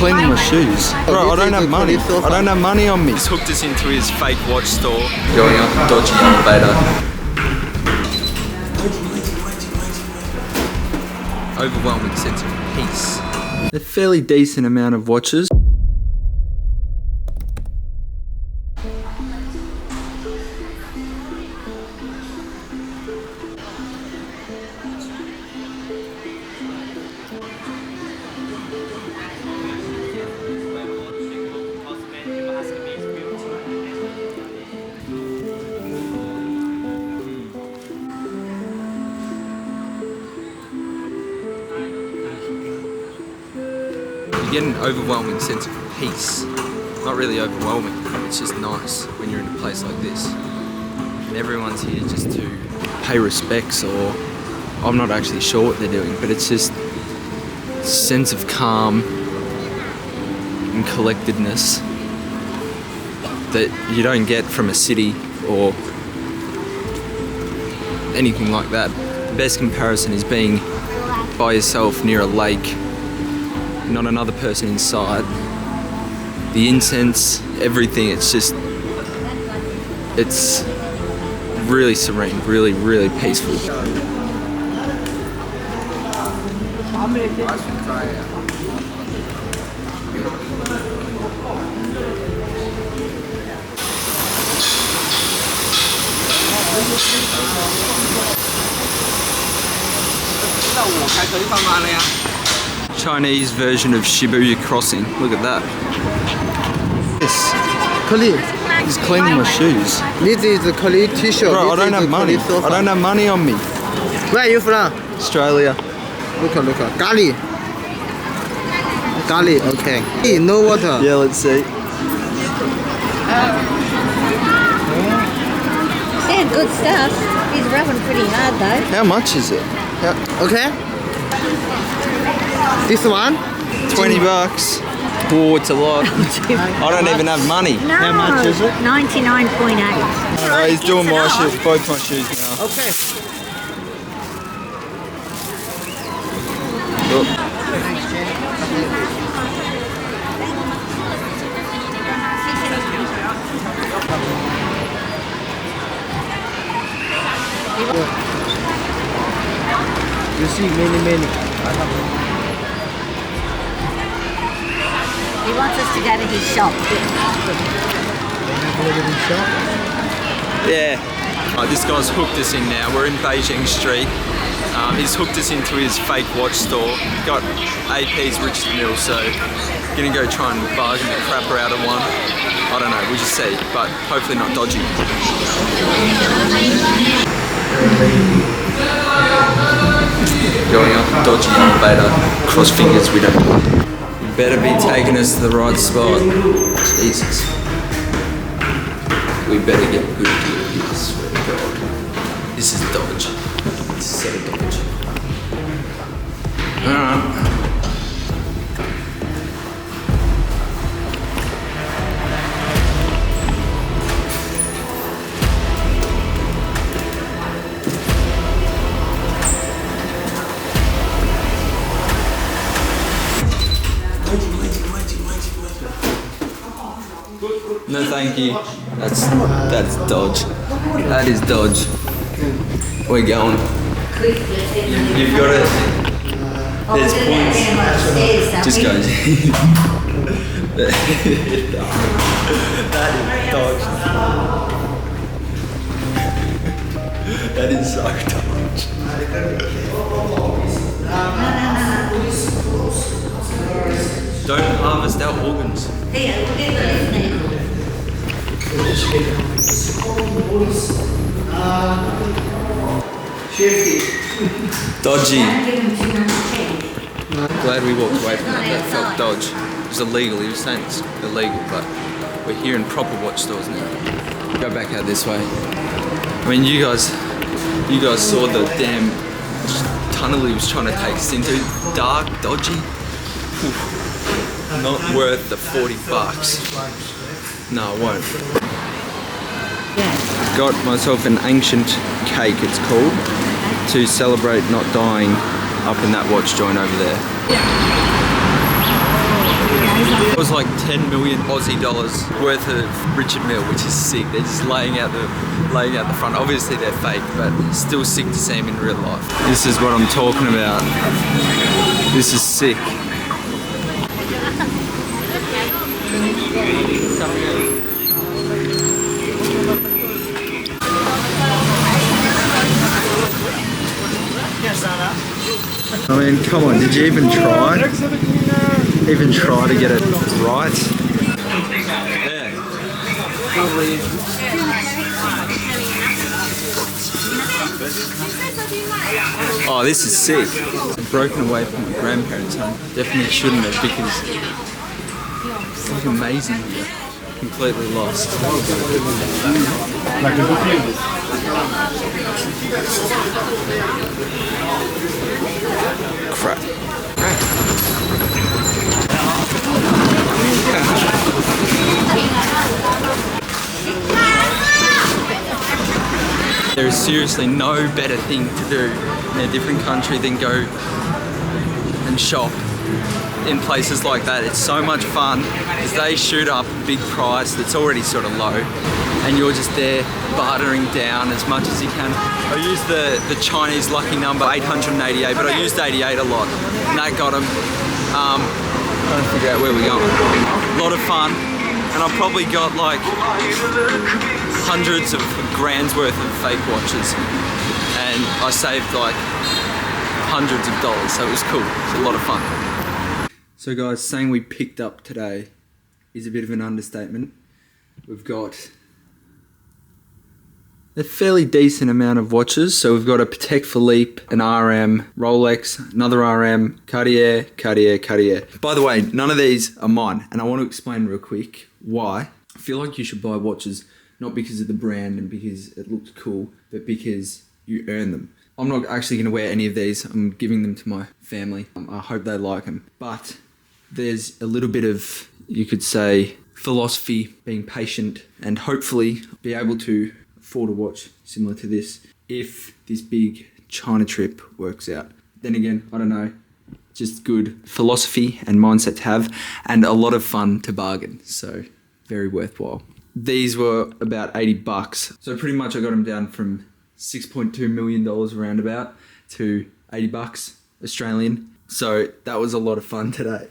cleaning my shoes. Bro, I don't have money. I don't have money on me. He's hooked us into his fake watch store. Going up a dodgy elevator. Overwhelming sense of peace. A fairly decent amount of watches. You get an overwhelming sense of peace. Not really overwhelming, it's just nice when you're in a place like this. And everyone's here just to pay respects, or I'm not actually sure what they're doing, but it's just a sense of calm and collectedness that you don't get from a city or anything like that. The best comparison is being by yourself near a lake, not another person inside. The incense, everything, it's really serene, really, really peaceful. Chinese version of Shibuya Crossing. Look at that. Yes. He's cleaning my shoes. This is the Kali t-shirt. Bro, I don't have money. I don't have money on me. Where are you from? Australia. Look. Gali. Okay. No water. Yeah, let's see. Yeah, good stuff. He's rubbing pretty hard though. How much is it? Okay. This one? $20. Oh, it's a lot. I don't even have money. No, How much is it? 99.8. Oh, he's doing my shoes, both my shoes now. Okay. Look. You see many. He wants us to go to his shop. Yeah. Oh, this guy's hooked us in now. We're in Beijing Street. He's hooked us into his fake watch store. Got AP's Richard Mill, so gonna go try and bargain the crap out of one. I don't know, we'll just see, but hopefully not dodgy. Going up a dodgy elevator. Cross fingers we don't. You better be taking us to the right spot. Jesus. We better get a good deal here, I swear to God. This is dodge. This is so dodge. Alright. No, thank you. That's dodge. That is dodge. We're going. You've got it. There's points. Just go. That is dodge. That is so dodge. Don't harvest our organs. Dodgy. Glad we walked away from that. That felt dodge. It was illegal. He was saying it's illegal, but we're here in proper watch stores now. Go back out this way. I mean, you guys saw the damn tunnel he was trying to take us into. Dark, dodgy. Not worth the $40. No, I won't. Got myself an ancient cake, it's called, to celebrate not dying up in that watch joint over there. was like 10 million Aussie dollars worth of Richard Mille, which is sick. They're just laying out the front. Obviously they're fake, but still sick to see them in real life. This is what I'm talking about. This is sick. I mean, come on, did you even try? Even try to get it right? Yeah. Oh, this is sick. I've broken away from my grandparents' home. Definitely shouldn't have, because it's like amazing here. Completely lost. Crap. There is seriously no better thing to do in a different country than go and shop in places like that. It's so much fun as they shoot up a big price that's already sort of low, and you're just there bartering down as much as you can. I used the Chinese lucky number 888, but I used 88 a lot, and that got them. Trying to figure out where we're going. A lot of fun, and I probably got like hundreds of grand's worth of fake watches, and I saved like hundreds of dollars, so it was cool. It's a lot of fun. So guys, saying we picked up today is a bit of an understatement. We've got a fairly decent amount of watches. So we've got a Patek Philippe, an RM, Rolex, another RM, Cartier, Cartier, Cartier. By the way, none of these are mine, and I want to explain real quick why. I feel like you should buy watches not because of the brand and because it looks cool, but because you earn them. I'm not actually going to wear any of these. I'm giving them to my family. I hope they like them. But there's a little bit of, you could say, philosophy, being patient, and hopefully be able to afford a watch similar to this if this big China trip works out. Then again, I don't know, just good philosophy and mindset to have, and a lot of fun to bargain, so very worthwhile. These were about 80 bucks, so pretty much I got them down from $6.2 million roundabout to 80 bucks Australian, so that was a lot of fun today.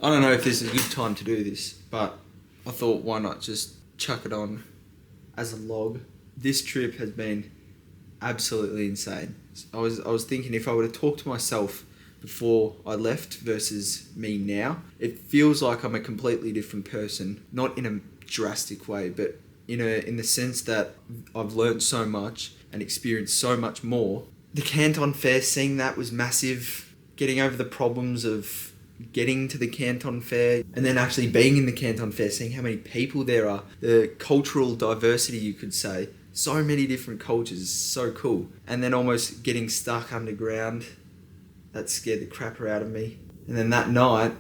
I don't know if this is a good time to do this, but I thought why not just chuck it on as a log. This trip has been absolutely insane. I was thinking if I were to talk to myself before I left versus me now, it feels like I'm a completely different person. Not in a drastic way, but in the sense that I've learned so much and experienced so much more. The Canton Fair, seeing that was massive. Getting over the problems of getting to the Canton Fair and then actually being in the Canton Fair, seeing how many people there are, the cultural diversity, you could say, so many different cultures, so cool. And then almost getting stuck underground, that scared the crapper out of me. And then that night,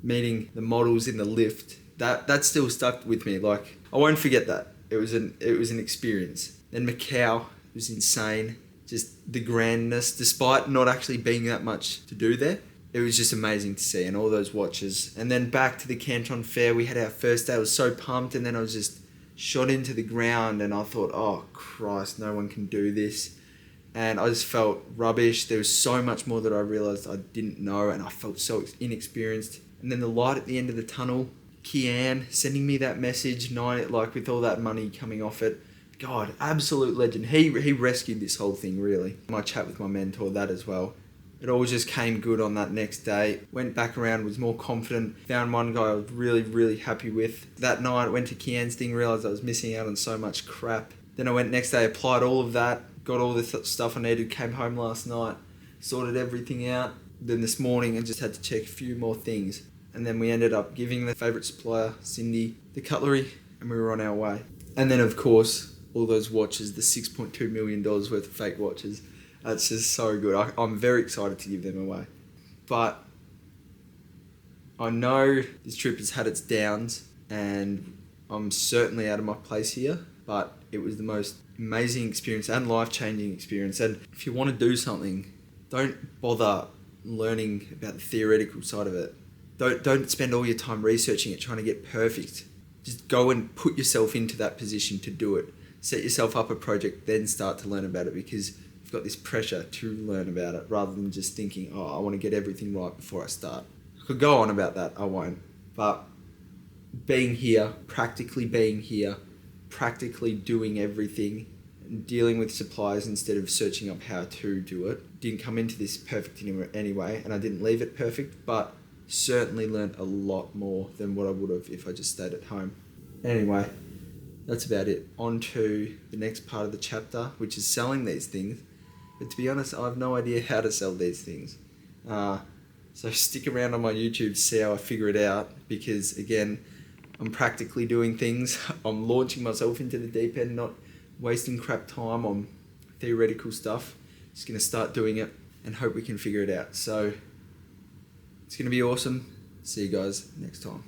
meeting the models in the lift, that still stuck with me. Like, I won't forget that. It was an experience. Then Macau was insane. Just the grandness, despite not actually being that much to do there. It was just amazing to see, and all those watches. And then back to the Canton Fair, we had our first day. I was so pumped, and then I was just shot into the ground, and I thought, oh Christ, no one can do this. And I just felt rubbish. There was so much more that I realised I didn't know, and I felt so inexperienced. And then the light at the end of the tunnel, Kian sending me that message, like with all that money coming off it. God, absolute legend. He rescued this whole thing, really. My chat with my mentor, that as well. It all just came good on that next day. Went back around, was more confident. Found one guy I was really, really happy with. That night, went to Kian's thing, realised I was missing out on so much crap. Then I went next day, applied all of that, got all the stuff I needed, came home last night, sorted everything out. Then this morning, I just had to check a few more things. And then we ended up giving the favourite supplier, Cindy, the cutlery, and we were on our way. And then, of course, all those watches, the $6.2 million worth of fake watches. That's just so good. I'm very excited to give them away. But I know this trip has had its downs, and I'm certainly out of my place here, but it was the most amazing experience and life-changing experience. And if you want to do something, don't bother learning about the theoretical side of it. Don't spend all your time researching it, trying to get perfect. Just go and put yourself into that position to do it. Set yourself up a project, then start to learn about it, because you've got this pressure to learn about it rather than just thinking, oh, I want to get everything right before I start. I could go on about that, I won't. But being here, practically doing everything, and dealing with suppliers instead of searching up how to do it. Didn't come into this perfect anyway, and I didn't leave it perfect, but certainly learned a lot more than what I would have if I just stayed at home. Anyway, that's about it. On to the next part of the chapter, which is selling these things. But to be honest, I have no idea how to sell these things. So stick around on my YouTube to see how I figure it out, because again, I'm practically doing things. I'm launching myself into the deep end, not wasting crap time on theoretical stuff. Just going to start doing it and hope we can figure it out. So it's going to be awesome. See you guys next time.